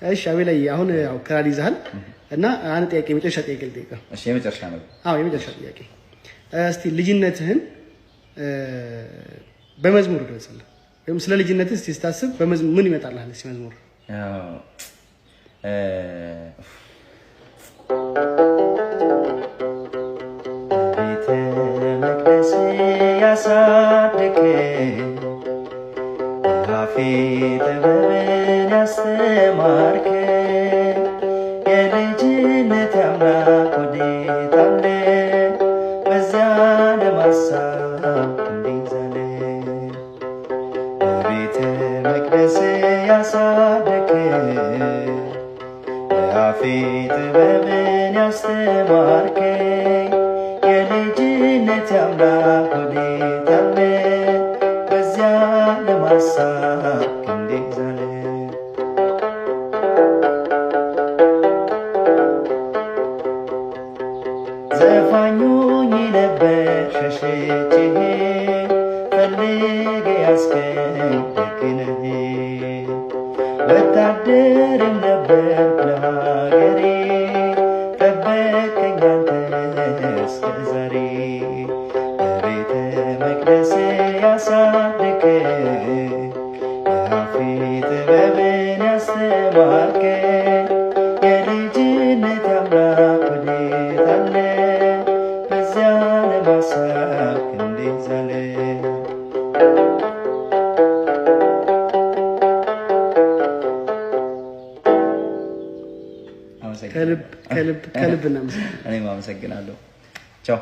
እሺ አቤላይ አሁን ያው ክራር ይዘሃል እና አንድ ጥያቄ መጨረሻ ጥያቄ ልጠይቅህ። እሺ የመጨረሻ ነው? አዎ የመጨረሻ ጥያቄ። እስቲ ልጅነትህን በመዝሙር ግለጽልኝ። ወይም ስለ ልጅነትህ እስቲ ስታስብ በመዝሙር ምን ይመጣልሃል? እስቲ መዝሙር ቤተ መቅደስ ያሳደገኝ አፌ ጥበብን ያስተማርከኝ የልጅነት አምላክ ወዴት አለ? በዚያ ለማሳብ እንዴት ዛለ? በቤተ መቅደስ ያሳደገኝ አፌ ጥበብን ያስተማርከኝ የልጅነት አምላክ ወዴት አለ? በዚያ ለማሳብ እንዴት ዛለ? ዘፋኙኝ ነበር ሸሽቼ ፈልጌ ያስገኝ ደግነህ ወታደርም ነበር ለሀገሬ ጠበቀኝ አንተ እስከ ዛሬ በቤተ መቅደስ ያሳደገኝ የአፌ ጥበብን ያስተማርከኝ የልጅነት አምላክ ወዴት አለ? በዚያ ለማሳብ እንዴት ዛለ? ከልብ እናመሰግናለን። እኔም አመሰግናለሁ። ቻው